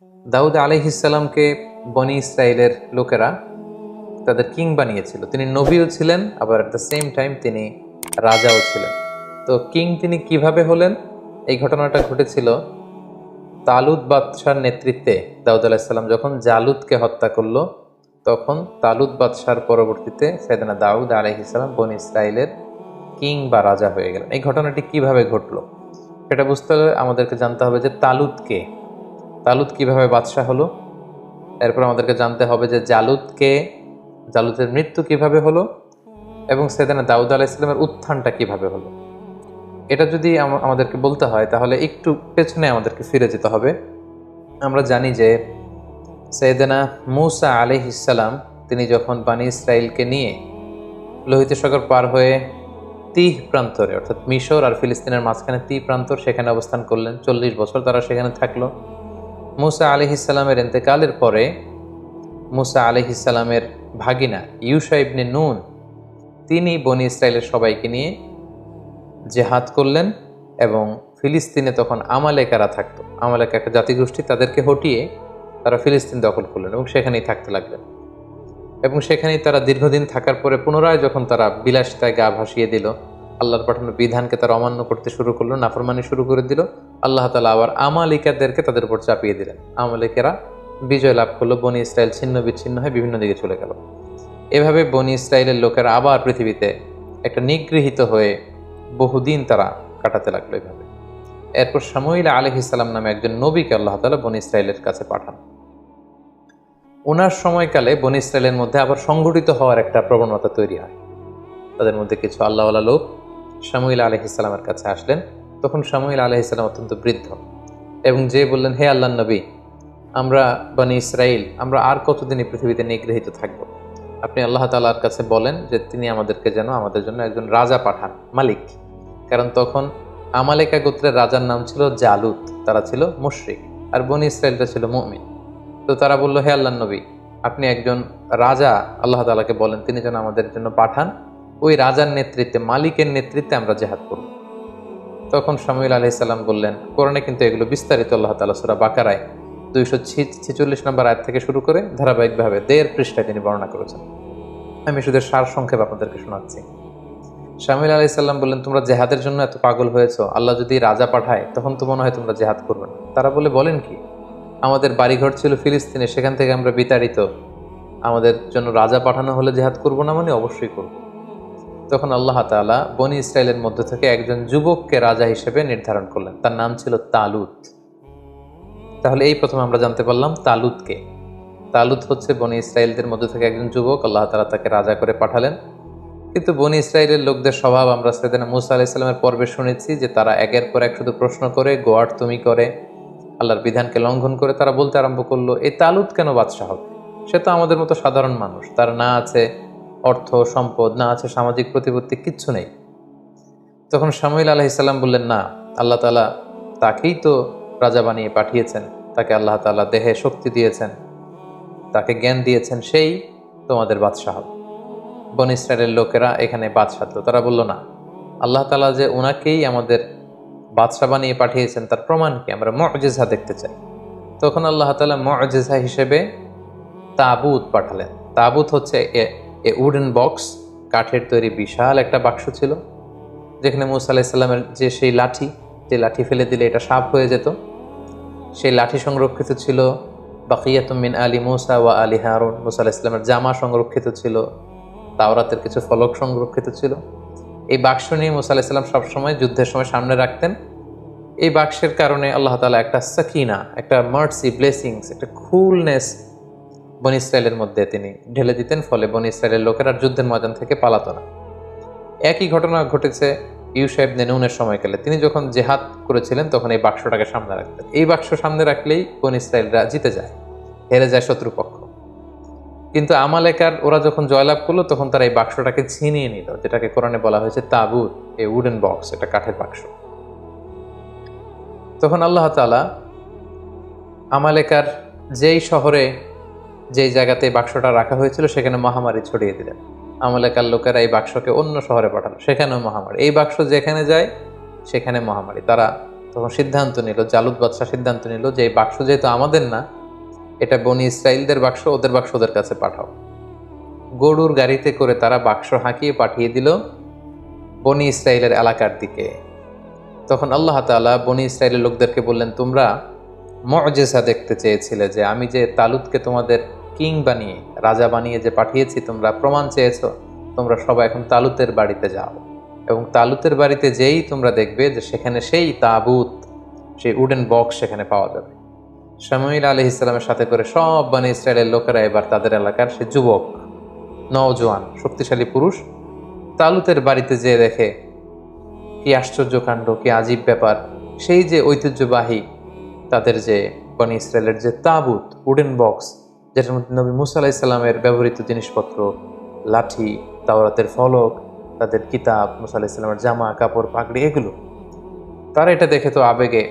দাউদ আলাইহিসসালামকে বনি ইসরায়েলের লোকেরা তাদের কিং বানিয়েছিল। তিনি নবীও ছিলেন, আবার অ্যাট দ্য সেম টাইম তিনি রাজাও ছিলেন। তো কিং তিনি কিভাবে হলেন? এই ঘটনাটা ঘটেছিল তালুত বাদশার নেতৃত্বে। দাউদ আলাইহিসসালাম যখন জালুতকে হত্যা করলো, তখন তালুত বাদশার পরবর্তীতে সাইয়েদনা দাউদ আলাইহিসসালাম বনি ইসরায়েলের কিং বা রাজা হয়ে গেলেন। এই ঘটনাটি কিভাবে ঘটলো সেটা বুঝতে হলে আমাদেরকে জানতে হবে যে তালুত কিভাবে বাদশাহ হলো। এরপর আমাদেরকে জানতে হবে যে জালুতের মৃত্যু কিভাবে হলো এবং সাইয়েদনা দাউদ আলাইহিসসালামের উত্থানটা কিভাবে হলো। এটা যদি আমাদেরকে বলতে হয় তাহলে একটু পেছনে আমাদেরকে ফিরে যেতে হবে। আমরা জানি যে সাইয়েদনা মূসা আলাইহিসসালাম তিনি যখন বনি ইসরাইলকে নিয়ে লোহিত সাগর পার হয়ে তিহ প্রান্তরে, অর্থাৎ মিশর আর ফিলিস্তিনের মাঝখানে তিহ প্রান্তর, সেখানে অবস্থান করলেন। 40 বছর তারা সেখানে থাকলো। মূসা আলাইহিসসালামের ইন্তেকালের পরে মূসা আলাইহিসসালামের ভাগিনা ইউশা ইবনে নুন তিনি বনি ইসরায়েলের সবাইকে নিয়ে জেহাদ করলেন এবং ফিলিস্তিনে তখন আমালেকারা থাকতো। আমালেকা একটা জাতিগোষ্ঠী, তাদেরকে হটিয়ে তারা ফিলিস্তিন দখল করলেন এবং সেখানেই থাকতে লাগলেন। এবং সেখানেই তারা দীর্ঘদিন থাকার পরে পুনরায় যখন তারা বিলাসিতায় গা ভাসিয়ে দিল, আল্লাহর পাঠানো বিধানকে তারা অমান্য করতে শুরু করলো, নাফরমানি শুরু করে দিল, আল্লাহ তাআলা আবার আমালিকাদেরকে তাদের উপর চাপিয়ে দিলেন। আমালিকেরা বিজয় লাভ করলো, বনি ইসরায়েল ছিন্ন বিচ্ছিন্ন হয়ে বিভিন্ন দিকে চলে গেল। এভাবে বনি ইসরায়েলের লোকেরা আবার পৃথিবীতে একটা নিগৃহীত হয়ে বহুদিন তারা কাটাতে লাগলো এভাবে। এরপর শামুইল আলাইহিসসালাম নামে একজন নবীকে আল্লাহ তাআলা বনি ইসরায়েলের কাছে পাঠান। ওনার সময়কালে বনি ইসরায়েলের মধ্যে আবার সংগঠিত হওয়ার একটা প্রবণতা তৈরি হয়। তাদের মধ্যে কিছু আল্লাহওয়ালা লোক শামুইল আলাইহিসসালামের কাছে আসলেন। তখন শামুইল আলাইহিসসালাম অত্যন্ত বৃদ্ধ এবং যে বললেন, হে আল্লাহর নবী, আমরা বনি ইসরাইল আমরা আর কতদিন এই পৃথিবীতে নিগৃহীত থাকবো? আপনি আল্লাহ তাআলার কাছে বলেন যে তিনি আমাদেরকে যেন আমাদের জন্য একজন রাজা পাঠান, মালিক। কারণ তখন আমালেকা গোত্রের রাজার নাম ছিল জালুত, তারা ছিল মুশরিক, আর বনি ইসরায়েলটা ছিল মুমিন। তো তারা বলল, হে আল্লাহর নবী, আপনি একজন রাজা আল্লাহ তাআলাকে বলেন তিনি যেন আমাদের জন্য পাঠান, ওই রাজার নেতৃত্বে, মালিকের নেতৃত্বে আমরা জেহাদ করব। তখন শামুইল আলাইহিসসালাম বললেন, কোরআনে কিন্তু এগুলো বিস্তারিত আল্লাহ তাআলা সূরা বাকারায় 246 নম্বর আয়াত থেকে শুরু করে ধারাবাহিকভাবে 1.5 পৃষ্ঠায় তিনি বর্ণনা করেছেন। আমি শুধু সার সংক্ষেপ আপনাদেরকে শোনাচ্ছি। শামুইল আলাইহিসসালাম বললেন, তোমরা জেহাদের জন্য এত পাগল হয়েছো, আল্লাহ যদি রাজা পাঠায় তখন তো মনে হয় তোমরা জেহাদ করবে না। তারা বলেন কি, আমাদের বাড়িঘর ছিল ফিলিস্তিনে, সেখান থেকে আমরা বিতাড়িত, আমাদের জন্য রাজা পাঠানো হলে জেহাদ করব না? মানে অবশ্যই করব। তখন আল্লাহ তাআলা বনি ইসরায়েলের মধ্য থেকে একজন যুবককে রাজা হিসেবে নির্ধারণ করলেন, তার নাম ছিল তালুত। তাহলে এই প্রথম আমরা জানতে পারলাম তালুতকে। তালুত হচ্ছে বনি ইসরায়েলদের মধ্য থেকে একজন যুবক, আল্লাহ তাআলা তাকে রাজা করে পাঠালেন। কিন্তু বনি ইসরায়েলের লোকদের স্বভাব আমরা সাইয়েদনা মূসা আলাইহিস সালামের পর্বে শুনেছি যে তারা একের পর এক শুধু প্রশ্ন করে, গোয়ার তুমি করে, আল্লাহর বিধানকে লঙ্ঘন করে। তারা বলতে আরম্ভ করলো, এই তালুত কেন বাদশাহ হবে? সে তো আমাদের মতো সাধারণ মানুষ, তার না আছে অর্থ সম্পদ, না আছে সামাজিক প্রতিপত্তি, কিচ্ছু নেই। তখন শামুইল আলাইহিসসালাম বললেন, না, আল্লাহ তাআলা তাকেই তো রাজা বানিয়ে পাঠিয়েছেন, তাকে আল্লাহ তাআলা দেহে শক্তি দিয়েছেন, তাকে জ্ঞান দিয়েছেন, সেই তোমাদের বাদশাহ হবে। বনি ইসরায়েলের লোকেরা এখানে বাদশাহ তো, তারা বলল, না, আল্লাহ তাআলা যে ওনাকেই আমাদের বাদশাহ বানিয়ে পাঠিয়েছেন তার প্রমাণ কি? আমরা মুআজিজা দেখতে চাই। তখন আল্লাহ তাআলা মুআজিজা হিসেবে তাবুত পাঠালেন। তাবুত হচ্ছে এ উডেন বক্স, কাঠের তৈরি বিশাল একটা বাক্স ছিল, যেখানে মূসা আলাইহিস সালামের যে সেই লাঠি, যে লাঠি ফেলে দিলে এটা সাপ হয়ে যেত, সেই লাঠি সংরক্ষিত ছিল। বাকিয়াতুম মিন আলি মূসা ওয়া আলি হারুন, মূসা আলাইহিস সালামের জামা সংরক্ষিত ছিল, তাওরাতের কিছু ফলক সংরক্ষিত ছিল। এই বাক্স নিয়ে মূসা আলাইহিস সালাম সবসময় যুদ্ধের সময় সামনে রাখতেন। এই বাক্সের কারণে আল্লাহ তাআলা একটা সাকিনা, একটা মার্সি, ব্লেসিংস, একটা কুলনেস বনি ইসরায়েলের মধ্যে তিনি ঢেলে দিতেন। ফলে বনি ইসরায়েলের লোকেরা যুদ্ধের ময়দান থেকে পালাতো না। একই ঘটনা ঘটেছে ইউশা ইবনে নুনের সময়কালে। তিনি যখন জেহাদ করেছিলেন তখন এই বাক্সটাকে সামনে রাখতেন। এই বাক্স সামনে রাখলেই বনি ইসরায়েলরা জিতে যায়, হেরে যায় শত্রুপক্ষ। কিন্তু আমালেকার ওরা যখন জয়লাভ করলো তখন তারা এই বাক্সটাকে ছিনিয়ে নিল, যেটাকে কোরআনে বলা হয়েছে তাবুত, এই উডেন বক্স, এটা কাঠের বাক্স। তখন আল্লাহ তাআলা আমালেকার যেই শহরে, যেই জায়গাতে বাক্সটা রাখা হয়েছিল সেখানে মহামারী ছড়িয়ে দিলেন। আমালেকার লোকেরা এই বাক্সকে অন্য শহরে পাঠালো, সেখানেও মহামারী। এই বাক্স যেখানে যায় সেখানে মহামারী। তারা তখন সিদ্ধান্ত নিল, জালুত বাদশাহ সিদ্ধান্ত নিল যে এই বাক্স যেহেতু আমাদের না, এটা বনি ইসরাইলদের বাক্স, ওদের বাক্স ওদের কাছে পাঠাও। গরুর গাড়িতে করে তারা বাক্স হাঁকিয়ে পাঠিয়ে দিল বনি ইসরাইলের এলাকার দিকে। তখন আল্লাহ তাআলা বনি ইসরাইলের লোকদেরকে বললেন, তোমরা মুআজিজা দেখতে চেয়েছিলে, যে আমি যে তালুতকে তোমাদের কিং বানিয়ে, রাজা বানিয়ে যে পাঠিয়েছি, তোমরা প্রমাণ চেয়েছো। তোমরা সবাই এখন তালুতের বাড়িতে যাও, এবং তালুতের বাড়িতে যেই তোমরা দেখবে যে সেখানে সেই তাবুত, সেই উডেন বক্স সেখানে পাওয়া যাবে। শামুয়েল আলাইহিস সালামের সাথে করে সব বনি ইসরাইলের লোকেরা এবার তাদের এলাকার সে যুবক, নওজোয়ান, শক্তিশালী পুরুষ তালুতের বাড়িতে যেয়ে দেখে কি আশ্চর্য কাণ্ড, কি আজীব ব্যাপার। সেই যে ঐতিহ্যবাহী তাদের যে বনি ইসরায়েলের যে তাবুত, উডেন বক্স, যেটার মধ্যে নবী মুসা আলাইহিস সালামের ব্যবহৃত জিনিসপত্র, লাঠি, তাওরাতের ফলক, তাদের কিতাব, মুসা আলাইহিস সালামের জামা কাপড় পাগড়ি, এগুলো তারা এটা দেখে তো আবেগে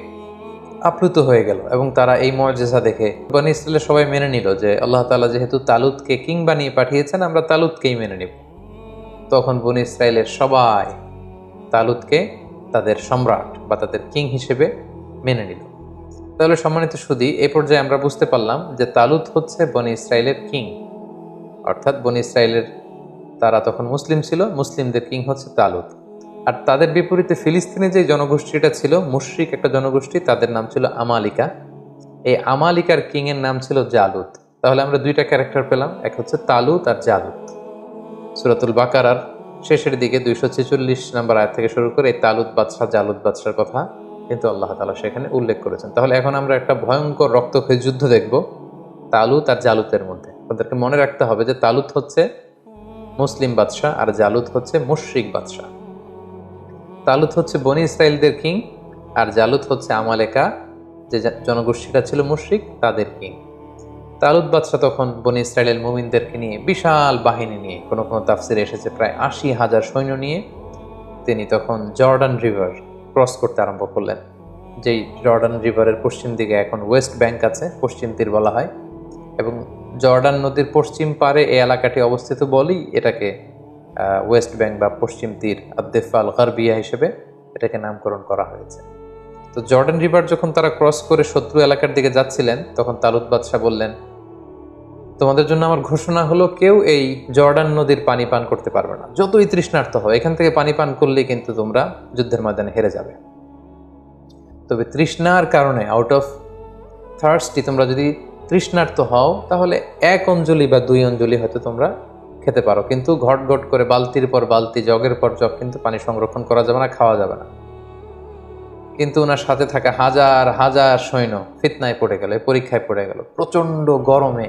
আপ্লুত হয়ে গেল, এবং তারা এই মুআজিজা দেখে বনি ইসরায়েলের সবাই মেনে নিল যে আল্লাহ তাআলা যেহেতু তালুতকে কিং বানিয়ে পাঠিয়েছেন, আমরা তালুতকেই মেনে নিব। তখন বনি ইসরায়েলের সবাই তালুতকে তাদের সম্রাট বা তাদের কিং হিসেবে মেনে নিল। তাহলে সম্মানিত সুধী, এই পর্যায়ে আমরা বুঝতে পারলাম যে তালুত হচ্ছে বনি ইসরায়েলের কিং, অর্থাৎ বনি ইসরায়েলের তারা তখন মুসলিম ছিল, মুসলিমদের কিং হচ্ছে তালুত। আর তাদের বিপরীতে ফিলিস্তিনে যে জনগোষ্ঠীটা ছিল, মুশরিক একটা জনগোষ্ঠী, তাদের নাম ছিল আমালিকা। এই আমালিকার কিং এর নাম ছিল জালুত। তাহলে আমরা দুইটা ক্যারেক্টার পেলাম, এক হচ্ছে তালুত আর জালুত। সূরাতুল বাকারার শেষের দিকে 246 নম্বর আয়াত থেকে শুরু করে এই তালুত বাদশাহ, জালুত বাদশার কথা কিন্তু আল্লাহ তাআলা সেখানে উল্লেখ করেছেন। তাহলে এখন আমরা একটা ভয়ঙ্কর রক্তক্ষয়ী যুদ্ধ দেখব তালুত আর জালুতের মধ্যে। ওদেরকে মনে রাখতে হবে যে তালুত হচ্ছে মুসলিম বাদশাহ আর জালুত হচ্ছে মুশরিক বাদশাহ। তালুত হচ্ছে বনি ইসরায়েলদের কিং, আর জালুত হচ্ছে আমালেকা, যে জনগোষ্ঠীটা ছিল মুশরিক, তাদের কিং। তালুত বাদশাহ তখন বনি ইসরায়েলের মুমিনদেরকে নিয়ে বিশাল বাহিনী নিয়ে, কোনো কোনো তাফসিরে এসেছে প্রায় 80,000 সৈন্য নিয়ে, তিনি তখন জর্ডান রিভার ক্রস করতে আরম্ভ করলেন। যেই জর্ডান রিভারের পশ্চিম দিকে এখন ওয়েস্ট ব্যাংক আছে, পশ্চিম তীর বলা হয়, এবং জর্ডান নদীর পশ্চিম পারে এই এলাকাটি অবস্থিত বলেই এটাকে ওয়েস্ট ব্যাংক বা পশ্চিম তীর, আদ-দিফা আল-গারবিয়া হিসেবে এটাকে নামকরণ করা হয়েছে। তো জর্ডান রিভার যখন তারা ক্রস করে শত্রু এলাকার দিকে যাচ্ছিলেন, তখন তালুত বাদশাহ বললেন, তোমাদের জন্য আমার ঘোষণা হলো, কেউ এই জর্ডান নদীর পানি পান করতে পারবে না, যতই তৃষ্ণার্ত হয়। এখান থেকে পানি পান করলেই কিন্তু তোমরা যুদ্ধের ময়দানে হেরে যাবে। তবে তৃষ্ণার কারণে, আউট অফ থার্স্টি, তোমরা যদি তৃষ্ণার্ত হও তাহলে 1 অঞ্জলি বা 2 অঞ্জলি হয়তো তোমরা খেতে পারো, কিন্তু ঘট ঘট করে বালতির পর বালতি, জগের পর জগ কিন্তু পানি সংরক্ষণ করা যাবে না, খাওয়া যাবে না। কিন্তু ওনার সাথে থাকা হাজার হাজার সৈন্য ফিতনায় পড়ে গেল, পরীক্ষায় পড়ে গেল। প্রচন্ড গরমে,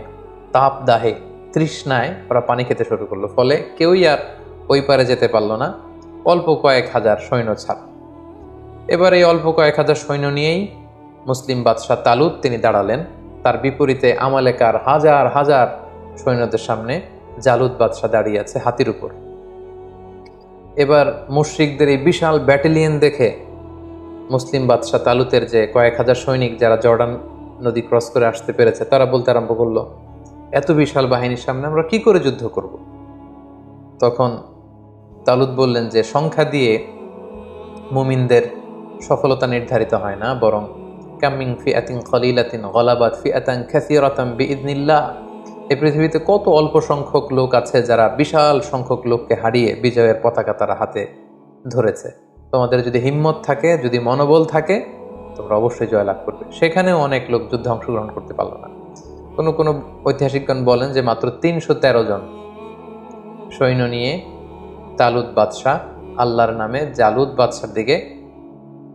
তাপ দাহে, তৃষ্ণায় ওরা পানি খেতে শুরু করলো। ফলে কেউই আর ওই পারে যেতে পারলো না, অল্প কয়েক হাজার সৈন্য ছাড়া। এবার এই অল্প কয়েক হাজার সৈন্য নিয়েই মুসলিম বাদশাহ তালুত তিনি দাঁড়ালেন। তার বিপরীতে আমালেকার হাজার হাজার সৈন্যদের সামনে জালুত বাদশাহ দাঁড়িয়ে আছে হাতির উপর। এবার মুশরিকদের এই বিশাল ব্যাটালিয়ন দেখে মুসলিম বাদশাহ তালুতের যে কয়েক হাজার সৈনিক যারা জর্ডান নদী ক্রস করে আসতে পেরেছে, তারা বলতে আরম্ভ করলো, এত বিশাল বাহিনীর সামনে আমরা কি করে যুদ্ধ করব? তখন তালুত বললেন যে সংখ্যা দিয়ে মুমিনদের সফলতা নির্ধারিত হয় না, বরং কামিং ফিআতিন কলিলাতিন গলাবাত ফিআতান কাসীরাতান বিইذনিল্লাহ। এই পৃথিবীতে কত অল্প সংখ্যক লোক আছে যারা বিশাল সংখ্যক লোককে হারিয়ে বিজয়ের পতাকা তারা হাতে ধরেছে। তোমাদের যদি হিম্মত থাকে, যদি মনোবল থাকে, তোমরা অবশ্যই জয়লাভ করবে। সেখানেও অনেক লোক যুদ্ধে অংশগ্রহণ করতে পারলো না। কোনো কোনো ঐতিহাসিকগণ বলেন যে মাত্র 313 জন সৈন্য নিয়ে তালুত বাদশাহ আল্লাহর নামে জালুত বাদশার দিকে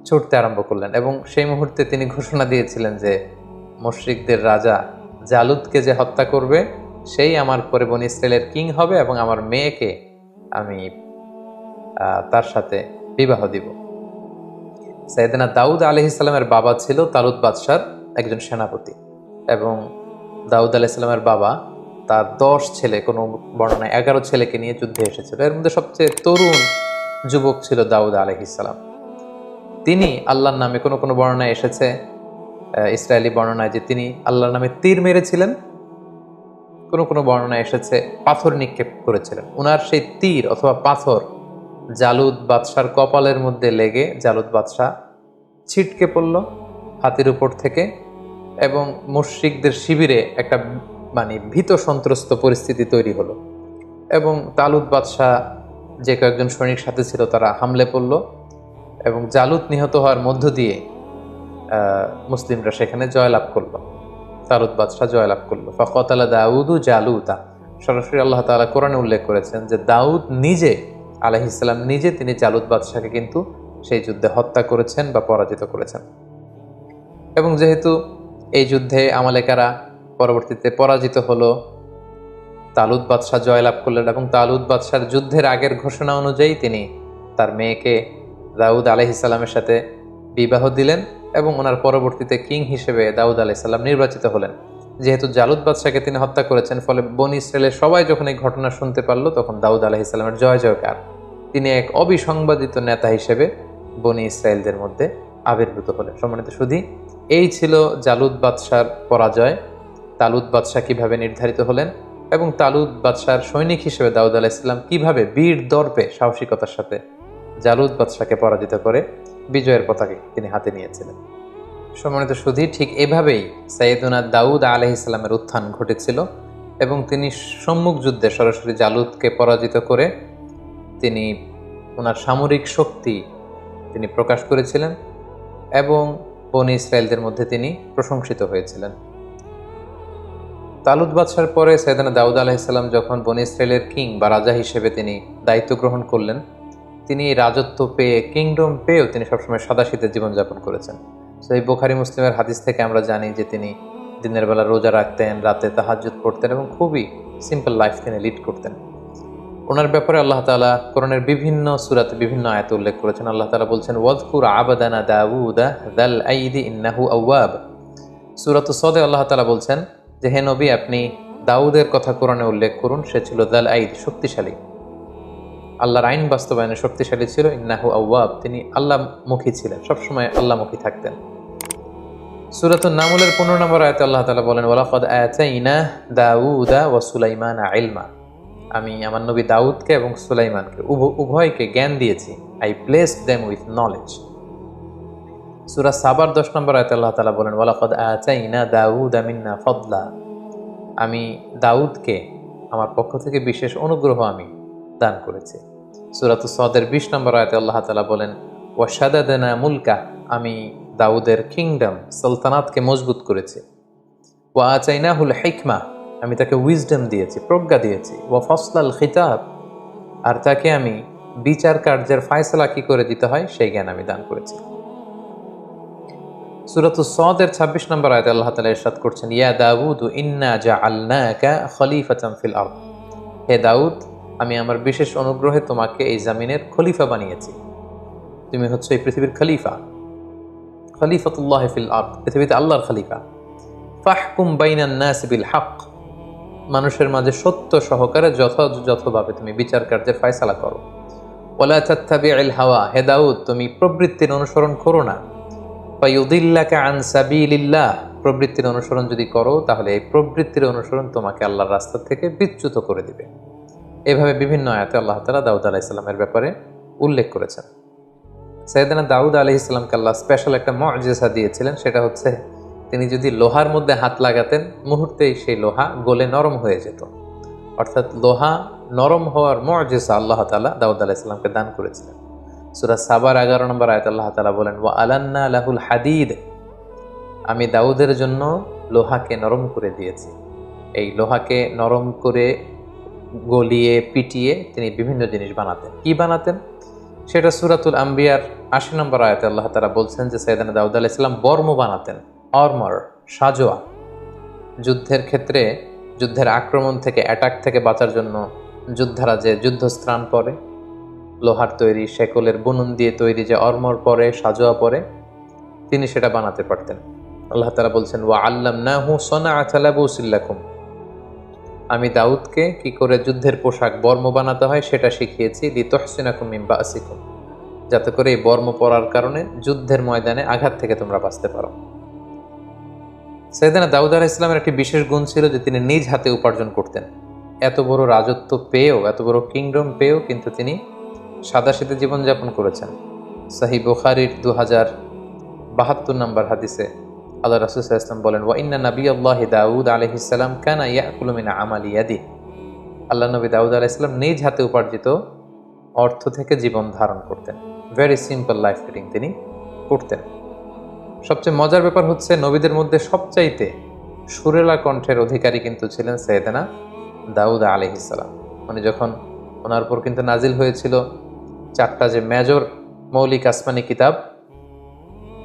ছুটতে আরম্ভ করলেন, এবং সেই মুহূর্তে তিনি ঘোষণা দিয়েছিলেন যে মুশরিকদের রাজা জালুতকে যে হত্যা করবে সেই আমার পরে বনি ইসরায়েলের কিং হবে, এবং আমার মেয়েকে আমি তার সাথে বিবাহ দিব। সাইয়েদনা দাউদ আলাইহিস সালামের বাবা ছিল তালুত বাদশার একজন সেনাপতি, এবং দাউদ আলাইহিস সালামের বাবা তার 10 ছেলে, কোনো বর্ণনায় 11 ছেলেকে নিয়ে যুদ্ধে এসেছিল। এর মধ্যে সবচেয়ে তরুণ যুবক ছিল দাউদ আলাইহিস সালাম। তিনি আল্লাহর নামে, কোনো কোনো বর্ণনায় এসেছে, ইসরায়েলি বর্ণনায়, যে তিনি আল্লাহর নামে তীর মেরেছিলেন। কোনো কোনো বর্ণনায় এসেছে পাথর নিক্ষেপ করেছিলেন। ওনার সেই তীর অথবা পাথর জালুত বাদশার কপালের মধ্যে লেগে জালুত বাদশাহ ছিটকে পড়ল হাতির উপর থেকে, এবং মুশরিকদের শিবিরে একটা ভীত সন্ত্রস্ত পরিস্থিতি তৈরি হলো। এবং তালুত বাদশাহ যে কয়েকজন সৈনিক সাথে ছিল তারা হামলে পড়ল, এবং জালুত নিহত হওয়ার মধ্য দিয়ে মুসলিমরা সেখানে জয়লাভ করলো। তালুত বাদশাহ জয়লাভ করলো। ফাকাতালা দাউদু জালুতা, সরাসরি আল্লাহ তাআলা কোরআনে উল্লেখ করেছেন যে দাউদ নিজে আলাইহিস সালাম নিজে তিনি জালুত বাদশাহকে কিন্তু সেই যুদ্ধে হত্যা করেছেন বা পরাজিত করেছেন। এবং যেহেতু এই যুদ্ধে আমালেকারা পরবর্তীতে পরাজিত হলো, তালুত বাদশাহ জয়লাভ করলেন, এবং তালুত বাদশার যুদ্ধের আগের ঘোষণা অনুযায়ী তিনি তার মেয়েকে দাউদ আলাইহিস সালামের সাথে বিবাহ দিলেন, এবং ওনার পরবর্তীতে কিং হিসেবে দাউদ আলাইহিস সালাম নির্বাচিত হলেন। যেহেতু জালুত বাদশাকে তিনি হত্যা করেছেন, ফলে বনী ইসরায়েলের সবাই যখন এই ঘটনা শুনতে পারলো, তখন দাউদ আলাইহিস সালামের জয় জয়কার। তিনি এক অবিসংবাদিত নেতা হিসেবে বনী ইসরায়েলদের মধ্যে আবির্ভূত হলেন। সম্মানিত সুধী, এই ছিল জালুত বাদশার পরাজয়। তালুত বাদশাহ কিভাবে নির্ধারিত হলেন, এবং তালুত বাদশার সৈনিক হিসেবে দাউদ আলাইহিস সালাম কিভাবে বীর দর্পে সাহসিকতার সাথে জালুত বাদশাকে পরাজিত করে বিজয়ের পতাকা তিনি হাতে নিয়েছিলেন। সম্মানিত সুধী, ঠিক এভাবেই সাইয়েদুনা দাউদ আলাইহিস সালামের উত্থান ঘটেছিল, এবং তিনি সম্মুখ যুদ্ধে সরাসরি জালুতকে পরাজিত করে তিনি ওনার সামরিক শক্তি তিনি প্রকাশ করেছিলেন, এবং বনী ইসরায়েলদের মধ্যে তিনি প্রশংসিত হয়েছিলেন। তালুত বাদশার পরে সাইয়েদুনা দাউদ আলাইহিস সালাম যখন বনী ইসরায়েলের কিং বা রাজা হিসেবে তিনি দায়িত্ব গ্রহণ করলেন, তিনি রাজত্ব পেয়ে, কিংডম পেয়েও তিনি সবসময় সাদাসিধে জীবনযাপন করেছেন। তো এই বুখারী মুসলিমের হাদিস থেকে আমরা জানি যে তিনি দিনের বেলা রোজা রাখতেন, রাতে তাহাজ্জুদ পড়তেন, এবং খুবই সিম্পল লাইফ তিনি লিড করতেন। ওনার ব্যাপারে আল্লাহ তাআলা কোরআনের বিভিন্ন সূরাতে বিভিন্ন আয়াতে উল্লেখ করেছেন। আল্লাহ তাআলা বলছেন, ওয়াযকুর আবাদানা দাউদা যাল আইদি ইন্নাহু আওয়াব। সূরাতুস সাদে আল্লাহ তাআলা বলছেন যে হে নবী, আপনি দাউদের কথা কোরআনে উল্লেখ করুন, সে ছিল যাল আইদ, শক্তিশালী, আল্লাহর আইন বাস্তবায়নে শক্তিশালী ছিল। ইন্নাহু আওয়াব, তিনি আল্লাহমুখী ছিলেন, সবসময় আল্লাহমুখী থাকতেন। সূরাতুন নামলের 15 নম্বর আয়াতে আল্লাহ তাআলা বলেন, ওয়ালাকাদ আতাইনা দাউদা ওয়া সুলাইমানা ইলমা, আমি আমার নবী দাউদকে এবং সুলাইমানকে উভয়কে জ্ঞান দিয়েছি। I placed them with knowledge. সূরা সাবার 10 নম্বর আয়াতে আল্লাহ তাআলা বলেন, ওয়ালাকাদ আতাইনা দাউদা মিন্না ফাদলা, আমি দাউদকে আমার পক্ষ থেকে বিশেষ অনুগ্রহ আমি দান করেছি। সূরাতুস সাদের 20 নম্বর আয়াতে আল্লাহ তাআলা বলেন, ওয়াশাদাদনা মুলকা, আমি দাউদের কিংডম সালতানাতকে মজবুত করেছি। ওয়া আতাইনাহুল হিকমা, আমি তাকে উইজডম দিয়েছি, প্রজ্ঞা দিয়েছি। ওয়া ফাসলাল খিতাব, আর তাকে আমি বিচার কার্যের ফয়সালা কি করে দিতে হয় সেই জ্ঞান আমি দান করেছি। সূরাতুস সাদের 26 নম্বর আয়াতে আল্লাহ তাআলা ইরশাদ করছেন, ইয়া দাউদ ইন্না জাআলনাকা খলিফাতান ফিল আরদ, হে দাউদ, আমি আমার বিশেষ অনুগ্রহে তোমাকে এই জমিনের খলিফা বানিয়েছি। তুমি হচ্ছে এই পৃথিবীর খলিফা, খলিফাতুল্লাহ ফিল আরদ, পৃথিবীতে আল্লাহর খলিফা। ফাহকুম বাইনান নাস বিল হক, মানুষের মাঝে সত্য সহকারে যথাযথভাবে তুমি বিচার কার্যের ফয়সালা করো। ওয়ালা তাত্তাবিউল হাওয়া, হে দাউদ, তুমি প্রবৃত্তির অনুসরণ করো না। ফায়ুদিল্লাকা আন সাবিলিল্লাহ, প্রবৃত্তির অনুসরণ যদি করো তাহলে এই প্রবৃত্তির অনুসরণ তোমাকে আল্লাহর রাস্তা থেকে বিচ্যুত করে দিবে। এভাবে বিভিন্ন আয়াতে আল্লাহ তাআলা দাউদ আলাইহিস সালামের ব্যাপারে উল্লেখ করেছেন। সাইয়েদনা দাউদ আলাইহিস সালামকে আল্লাহ স্পেশাল একটা মুআজিজা দিয়েছিলেন, সেটা হচ্ছে তিনি যদি লোহার মধ্যে হাত লাগাতেন, মুহূর্তেই সেই লোহা গলে নরম হয়ে যেত। অর্থাৎ লোহা নরম হওয়ার মুআজিজা আল্লাহ তাআলা দাউদ আলাইহিস সালামকে দান করেছিলেন। সূরা সাবার 11 নম্বর আয়াতে আল্লাহ তাআলা বলেন, ওয়া আলান্না লাহুল হাদিদ, আমি দাউদের জন্য লোহাকে নরম করে দিয়েছি। এই লোহাকে নরম করে গলিয়ে পিটিয়ে তিনি বিভিন্ন জিনিস বানাতেন। কি বানাতেন সেটা সূরাতুল আম্বিয়ার 80 নম্বর আয়াতে আল্লাহ তাআলা বলছেন যে সাইয়েদনা দাউদ আলাইহিস সালাম বর্ম বানাতেন, আর্মার, সাজোয়া। যুদ্ধের ক্ষেত্রে যুদ্ধের আক্রমণ থেকে, অ্যাটাক থেকে বাঁচার জন্য যোদ্ধারা যে যুদ্ধস্ত্রাণ পরে, লোহার তৈরি শেকলের বুনন দিয়ে তৈরি যে আর্মার পরে, সাজোয়া পরে, তিনি সেটা বানাতে পারতেন। আল্লাহ তাআলা বলছেন, ওয়া আল্লামনাহু সানাআতা লাবুসিল লাকুম, আমি দাউদকে কি করে যুদ্ধের পোশাক বর্ম বানাতে হয় সেটা শিখিয়েছি। লিতুহসিনাকুম মিন বাসিকুম, যাতে করে এই বর্ম পরার কারণে যুদ্ধের ময়দানে আঘাত থেকে তোমরা বাঁচতে পারো। সাইয়েদনা দাউদ আলাইহিস সালামের একটি বিশেষ গুণ ছিল যে তিনি নিজ হাতে উপার্জন করতেন। এত বড় রাজত্ব পেয়েও, এত বড় কিংডম পেয়েও কিন্তু তিনি সাদাসিধে জীবনযাপন করেছেন। সহিহ বুখারীর 72 নম্বর হাদিসে আল্লাহ রাসূল সাল্লাল্লাহু আলাইহি ওয়াসাল্লাম বলেন, ওয়া ইন্না নাবিয়াল্লাহি দাউদ আলাইহিস সালাম কানা ইয়াকুলু মিন আমালি ইয়াদি। আল্লাহ নবী দাউদ আলাইহিস সালাম নিজ হাতে উপার্জিত অর্থ থেকে জীবন ধারণ করতেন। ভেরি সিম্পল লাইফ লিডিং তিনি করতেন। সবচেয়ে মজার ব্যাপার হচ্ছে, নবীদের মধ্যে সবচাইতে সুরেলা কণ্ঠের অধিকারী কিন্তু ছিলেন সাইয়েদনা দাউদ আলাইহিস সালাম। মানে যখন ওনার উপর কিন্তু নাজিল হয়েছিল 4টা যে মেজর মৌলিক আসমানি কিতাব,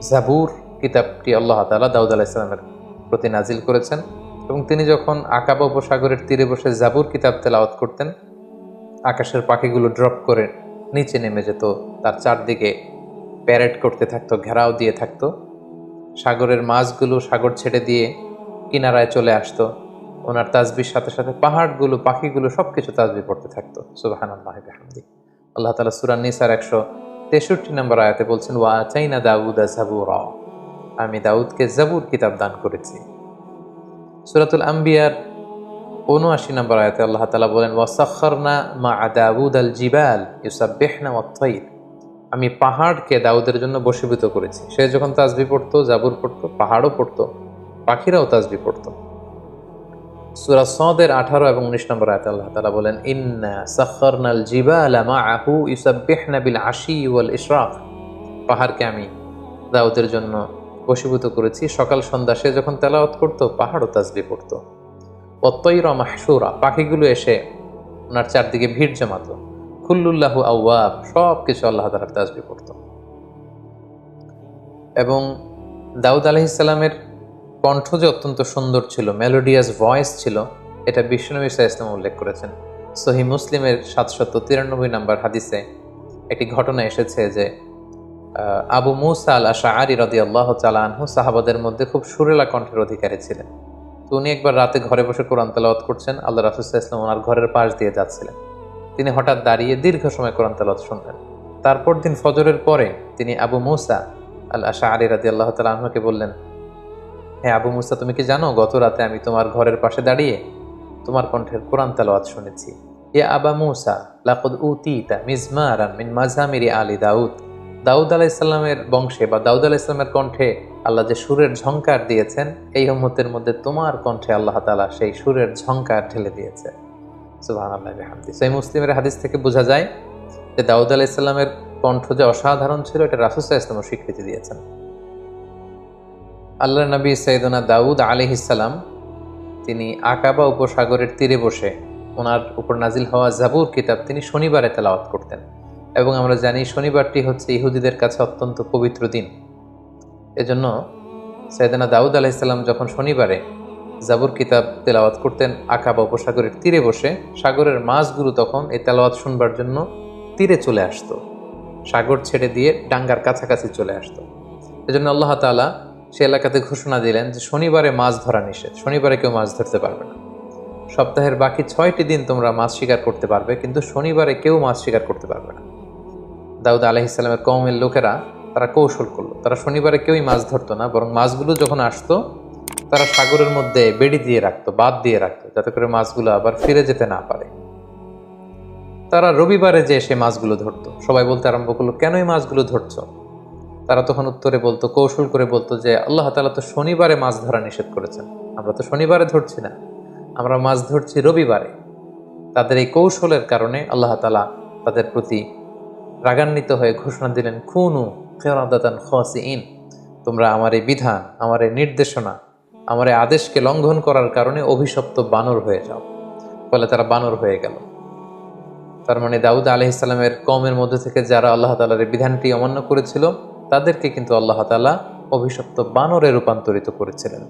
জাবুর কিতাবটি আল্লাহ তাআলা দাউদ আলাইহিস সালামের প্রতি নাজিল করেছেন, এবং তিনি যখন আকাবা উপসাগরের তীরে বসে জাবুর কিতাব তেলাওয়াত করতেন, আকাশের পাখিগুলো ড্রপ করে নিচে নেমে যেত, তার চারদিকে প্যারেড করতে থাকতো, ঘেরাও দিয়ে থাকতো। সাগরের মাছগুলো সাগর ছেড়ে দিয়ে কিনারায় চলে আসতো। ওনার তাসবির সাথে সাথে পাহাড়গুলো, পাখিগুলো সবকিছু তাসবিহ পড়তে থাকতো। সুবহানাল্লাহি ওয়া বিহামদিহি। আল্লাহ তাআলা সূরা নিসার 163 নম্বর আয়াতে বলছেন, ওয়া আতাইনা দাউদা জাবুরা, আমি দাউদকে জাবুর কিতাব দান করেছি। সূরাতুল আম্বিয়ার 79 নম্বর আয়াতে আল্লাহ তাআলা বলেন, ওয়া সাখখারনা মা দাউদাল জিবাল ইউসাব্বিহনা ওয়াত তায়র, আমি পাহাড়কে দাউদের জন্য বশীভূত করেছি। সে যখন তাসবিহ পড়তো, জাবুর পড়তো, পাহাড়ও পড়তো, পাখিরাও তাসবিহ পড়তো। সূরা সাদের 18 এবং 19 নম্বর আয়াতে আল্লাহ তাআলা বলেন, ইন্না সাখখারনাল জিবালা মাআহু ইউসাব্বিহনা বিল আশি ওয়াল ইশরাক, পাহাড়কে আমি দাউদের জন্য বশীভূত করেছি। সকাল সন্ধ্যা সে যখন তেলাওয়াত করতো, পাহাড়ও তাসবিহ পড়তো। ওয়াত তায়রা মাহশুরা, পাখিগুলো এসে ওনার চারদিকে ভিড় জমাতো। কুল্লুল্লাহু আওয়াব, সব কিছু আল্লাহ তাআলার তাসবিহ পড়তো। এবং দাউদ আলাইহিস সালামের কণ্ঠ যে অত্যন্ত সুন্দর ছিল, মেলোডিয়াস ভয়েস ছিল, এটা বিশ্বনবী সাল্লাল্লাহু আলাইহি ওয়াসাল্লাম উল্লেখ করেছেন। সহিহ মুসলিমের 793 নম্বর হাদিসে একটি ঘটনা এসেছে যে আবু মুসা আল আশআরী রাদিয়াল্লাহু তাআলা আনহু সাহাবাদের মধ্যে খুব সুরেলা কণ্ঠের অধিকারী ছিলেন। তো উনি একবার রাতে ঘরে বসে কোরআন তেলাওয়াত করছেন, আল্লাহ রাসূল সাল্লাল্লাহু আলাইহি ওয়াসাল্লাম ওনার ঘরের পাশ দিয়ে যাচ্ছিলেন। তিনি হঠাৎ দাঁড়িয়ে দীর্ঘ সময় কোরআন তেলাওয়াত শুনলেন। তারপর দিন ফজরের পরে তিনি আবু মুসা আল আশআরী রাদিয়াল্লাহু তাআলা আনহুকে বললেন, হ্যাঁ আবু মুসা, তুমি কি জানো গত রাতে আমি তোমার ঘরের পাশে দাঁড়িয়ে তোমার কণ্ঠের কোরআন তেলাওয়াত শুনেছি। ইয়া আবা মুসা লাকাদ উতিতা মিজমারান মিন মাজামিরি আলি দাউদ, দাউদ আলাইহিস সালামের বংশে বা দাউদ আলাইহিস সালামের কণ্ঠে আল্লাহ যে সুরের ঝংকার দিয়েছেন, এই উম্মতের মধ্যে তোমার কণ্ঠে আল্লাহ তাআলা সেই সুরের ঝংকার ঢেলে দিয়েছে। সুবহানাল্লাহি ওয়া বিহামদিহি। সহিহ মুসলিমের হাদিস থেকে বোঝা যায় যে দাউদ আলাইহিস সালামের কণ্ঠ যে অসাধারণ ছিল, এটা রাসূল সাল্লাল্লাহু আলাইহি ওয়াসাল্লাম স্বীকৃতি দিয়েছেন। আল্লাহর নবী সাইয়েদনা দাউদ আলাইহিস সালাম তিনি আকাবা উপসাগরের তীরে বসে ওনার উপর নাজিল হওয়া জাবুর কিতাব তিনি শনিবারে তেলাওয়াত করতেন। এবং আমরা জানি শনিবারটি হচ্ছে ইহুদিদের কাছে অত্যন্ত পবিত্র দিন। এজন্য সাইয়েদনা দাউদ আলাইহিস সালাম যখন শনিবারে জাবুর কিতাব তেলাওয়াত করতেন আকাবা উপসাগরের তীরে বসে, সাগরের মাছগুলো তখন এই তেলাওয়াত শুনবার জন্য তীরে চলে আসতো, সাগর ছেড়ে দিয়ে ডাঙ্গার কাছাকাছি চলে আসতো। এজন্য আল্লাহ তাআলা সে এলাকাতে ঘোষণা দিলেন যে শনিবারে মাছ ধরা নিষেধ, শনিবারে কেউ মাছ ধরতে পারবে না। সপ্তাহের বাকি 6টি দিন তোমরা মাছ শিকার করতে পারবে, কিন্তু শনিবারে কেউ মাছ শিকার করতে পারবে না। দাউদ আলাইহিস সালামের কওমের লোকেরা তারা কৌশল করলো, তারা শনিবারে কেউই মাছ ধরতো না, বরং মাছগুলো যখন আসতো তারা সাগরের মধ্যে বেড়ি দিয়ে রাখতো, বাঁধ দিয়ে রাখতো, যাতে করে মাছগুলো আবার ফিরে যেতে না পারে। তারা রবিবারে যে সে মাছগুলো ধরতো। সবাই বলতে আরম্ভ করলো, কেন এই মাছগুলো ধরছো? তারা তখন উত্তরে বলতো, কৌশল করে বলতো যে আল্লাহ তাআলা তো শনিবারে মাছ ধরা নিষেধ করেছেন, আমরা তো শনিবারে ধরছি না, আমরা মাছ ধরছি রবিবারে। তাদের এই কৌশলের কারণে আল্লাহ তাআলা তাদের প্রতি রাগান্বিত হয়ে ঘোষণা দিলেন, খুনু কিরাদাতান খাসিইন, তোমরা আমার এই বিধান, আমার এই নির্দেশনা, আমার এই আদেশকে লঙ্ঘন করার কারণে অভিশপ্ত বানর হয়ে যাও। ফলে তারা বানর হয়ে গেল। তার মানে দাউদ আলাইহিস সালামের কওমের মধ্যে থেকে যারা আল্লাহ তাআলার এই বিধানটি অমান্য করেছিল, তাদেরকে কিন্তু আল্লাহ তাআলা অভিশপ্ত বানরে রূপান্তরিত করেছিলেন।